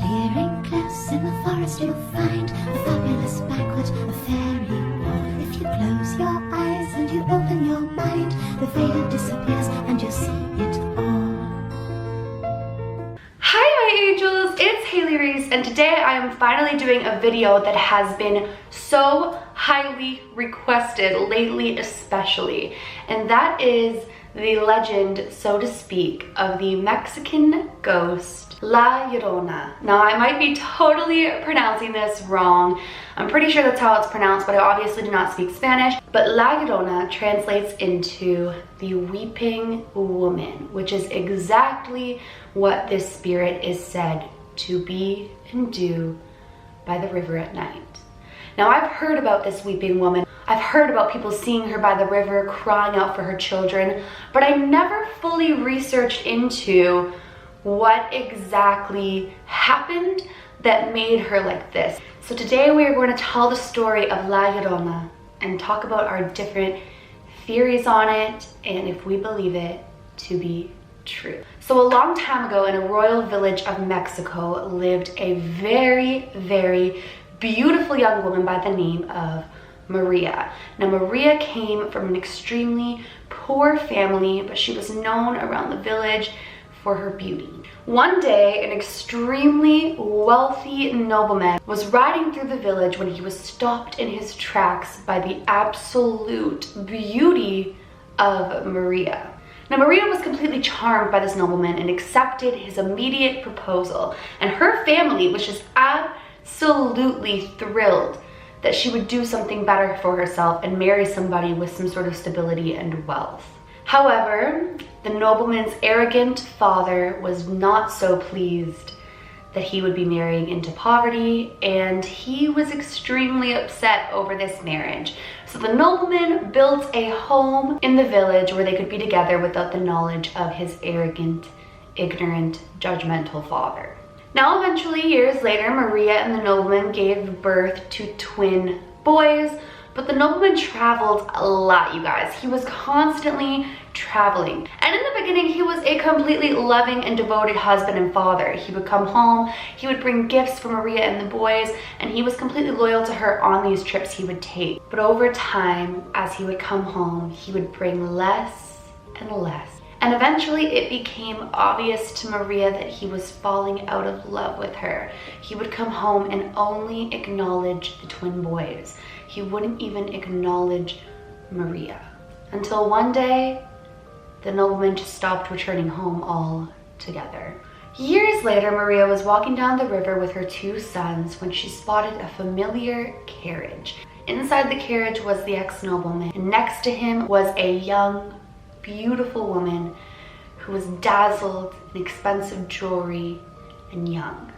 clearing close in the forest you'll find a fabulous banquet, a fairy ball. If you close your eyes and you open your mind, the veil disappears and you'll see it all. Hi my angels, it's Hailey Reese, and today I am finally doing a video that has been so highly requested lately especially, and that is the legend, so to speak, of the Mexican ghost La Llorona. Now I might be totally pronouncing this wrong. I'm pretty sure that's how it's pronounced, but I obviously do not speak Spanish. But La Llorona translates into the weeping woman, which is exactly what this spirit is said to be and do by the river at night. Now I've heard about this weeping woman. I've heard about people seeing her by the river crying out for her children, but I never fully researched into what exactly happened that made her like this. So today we are going to tell the story of La Llorona and talk about our different theories on it and if we believe it to be true. So a long time ago in a royal village of Mexico lived a very, very beautiful young woman by the name of Maria. Now Maria came from an extremely poor family, but she was known around the village for her beauty. One day, an extremely wealthy nobleman was riding through the village when he was stopped in his tracks by the absolute beauty of Maria. Now Maria was completely charmed by this nobleman and accepted his immediate proposal, and her family was just absolutely thrilled that she would do something better for herself and marry somebody with some sort of stability and wealth. However, the nobleman's arrogant father was not so pleased that he would be marrying into poverty, and he was extremely upset over this marriage. So the nobleman built a home in the village where they could be together without the knowledge of his arrogant, ignorant, judgmental father. Now eventually, years later, Maria and the nobleman gave birth to twin boys, but the nobleman traveled a lot, you guys. He was constantly traveling. And in the beginning, he was a completely loving and devoted husband and father. He would come home, he would bring gifts for Maria and the boys, and he was completely loyal to her on these trips he would take. But over time, as he would come home, he would bring less and less. And eventually it became obvious to Maria that he was falling out of love with her. He would come home and only acknowledge the twin boys. He wouldn't even acknowledge Maria. Until one day, the nobleman just stopped returning home altogether. Years later, Maria was walking down the river with her two sons when she spotted a familiar carriage. Inside the carriage was the ex-nobleman, and next to him was a young, beautiful woman who was dazzled in expensive jewelry and young.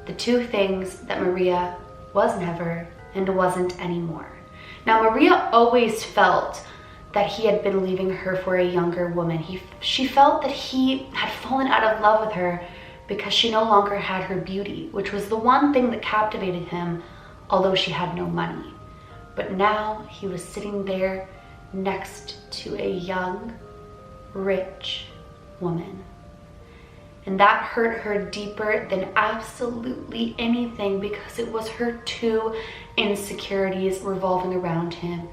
The two things that Maria was never and wasn't anymore. Now Maria always felt that he had been leaving her for a younger woman. She felt that he had fallen out of love with her because she no longer had her beauty, which was the one thing that captivated him, although she had no money. But now he was sitting there next to a young, rich woman. And that hurt her deeper than absolutely anything because it was her two insecurities revolving around him.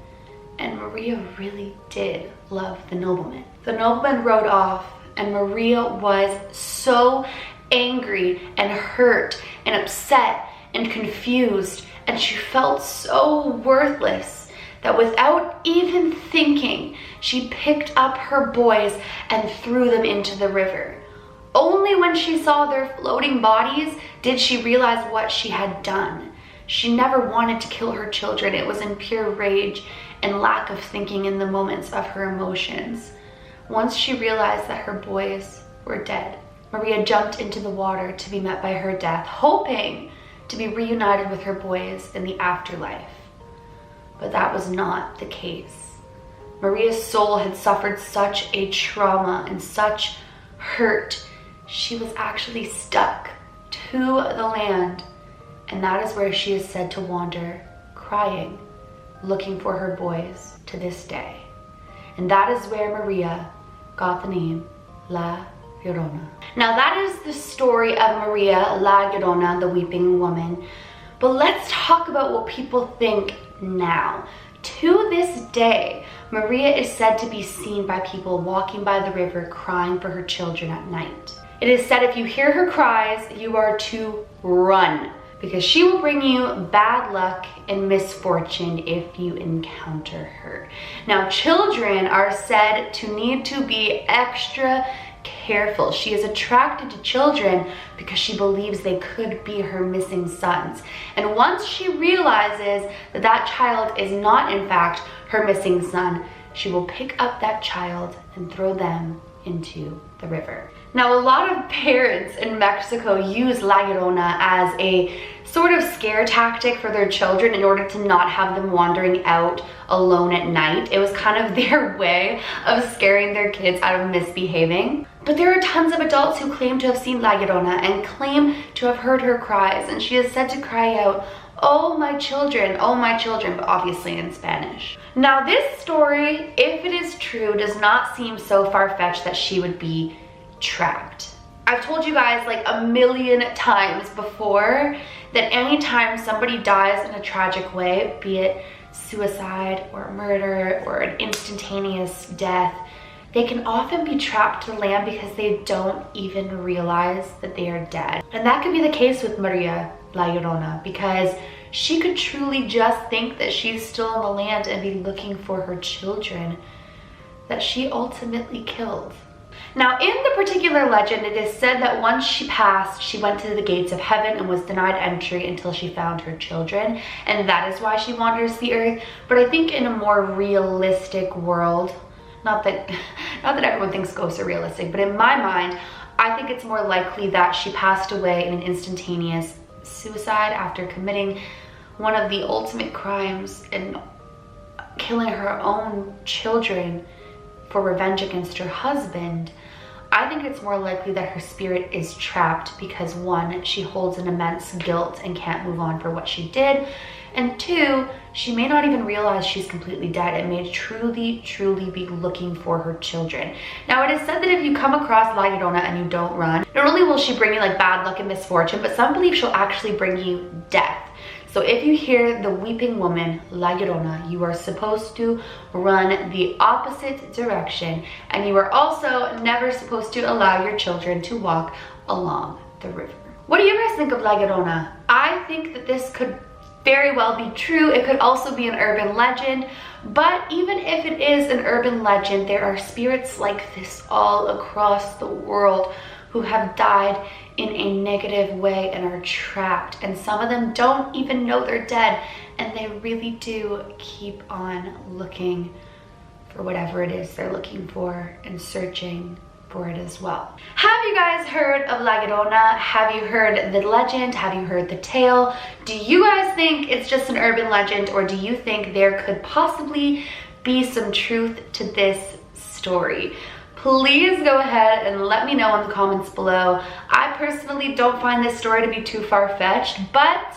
And Maria really did love the nobleman. The nobleman rode off, and Maria was so angry and hurt and upset and confused, and she felt so worthless that without even thinking, she picked up her boys and threw them into the river. Only when she saw their floating bodies did she realize what she had done. She never wanted to kill her children. It was in pure rage and lack of thinking in the moments of her emotions. Once she realized that her boys were dead, Maria jumped into the water to be met by her death, hoping to be reunited with her boys in the afterlife. But that was not the case. Maria's soul had suffered such a trauma and such hurt. She was actually stuck to the land, and that is where she is said to wander, crying, looking for her boys to this day. And that is where Maria got the name La Llorona. Now that is the story of Maria La Llorona, the weeping woman. But let's talk about what people think now. To this day, Maria is said to be seen by people walking by the river crying for her children at night. It is said if you hear her cries, you are to run, because she will bring you bad luck and misfortune if you encounter her. Now, children are said to need to be extra careful. She is attracted to children because she believes they could be her missing sons. And once she realizes that that child is not in fact her missing son, she will pick up that child and throw them into the river. Now, a lot of parents in Mexico use La Llorona as a sort of scare tactic for their children in order to not have them wandering out alone at night. It was kind of their way of scaring their kids out of misbehaving. But there are tons of adults who claim to have seen La Llorona and claim to have heard her cries, and she is said to cry out, oh my children, but obviously in Spanish. Now this story, if it is true, does not seem so far-fetched that she would be trapped. I've told you guys like a million times before that anytime somebody dies in a tragic way, be it suicide or murder or an instantaneous death, they can often be trapped to land because they don't even realize that they are dead. And that could be the case with Maria La Llorona, because she could truly just think that she's still on the land and be looking for her children that she ultimately killed. Now, in the particular legend, it is said that once she passed, she went to the gates of heaven and was denied entry until she found her children, and that is why she wanders the earth. But I think in a more realistic world, not that everyone thinks ghosts are realistic, but in my mind, I think it's more likely that she passed away in an instantaneous suicide after committing one of the ultimate crimes and killing her own children for revenge against her husband. I think it's more likely that her spirit is trapped because one, she holds an immense guilt and can't move on for what she did, and two, she may not even realize she's completely dead and may truly be looking for her children. Now, it is said that if you come across La Llorona and you don't run, not only will she bring you like bad luck and misfortune, but some believe she'll actually bring you death. So if you hear the weeping woman, La Llorona, you are supposed to run the opposite direction, and you are also never supposed to allow your children to walk along the river. What do you guys think of La Llorona? I think that this could very well be true. It could also be an urban legend, but even if it is an urban legend, there are spirits like this all across the world who have died in a negative way and are trapped, and some of them don't even know they're dead, and they really do keep on looking for whatever it is they're looking for and searching for it as well. Have you guys heard of La Llorona? Have you heard the legend? Have you heard the tale? Do you guys think it's just an urban legend, or do you think there could possibly be some truth to this story? Please go ahead and let me know in the comments below. I personally don't find this story to be too far-fetched, but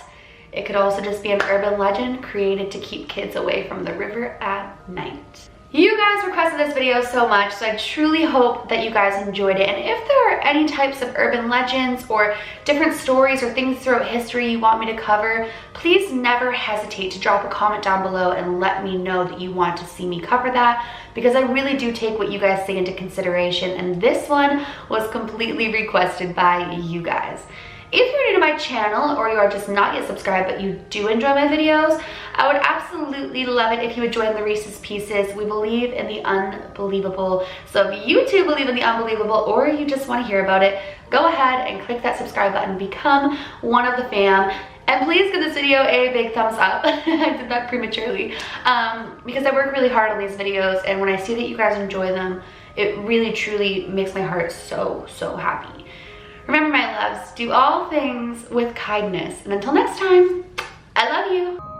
it could also just be an urban legend created to keep kids away from the river at night. You guys requested this video so much, so I truly hope that you guys enjoyed it. And if there are any types of urban legends or different stories or things throughout history you want me to cover, please never hesitate to drop a comment down below and let me know that you want to see me cover that, because I really do take what you guys say into consideration, and this one was completely requested by you guys. If you're new to my channel or you are just not yet subscribed but you do enjoy my videos, I would absolutely love it if you would join the Reese's Pieces. We believe in the unbelievable. So if you too believe in the unbelievable, or you just want to hear about it, go ahead and click that subscribe button, become one of the fam. And please give this video a big thumbs up. I did that prematurely because I work really hard on these videos, and when I see that you guys enjoy them, it really truly makes my heart so happy. Remember, my loves, do all things with kindness. And until next time, I love you.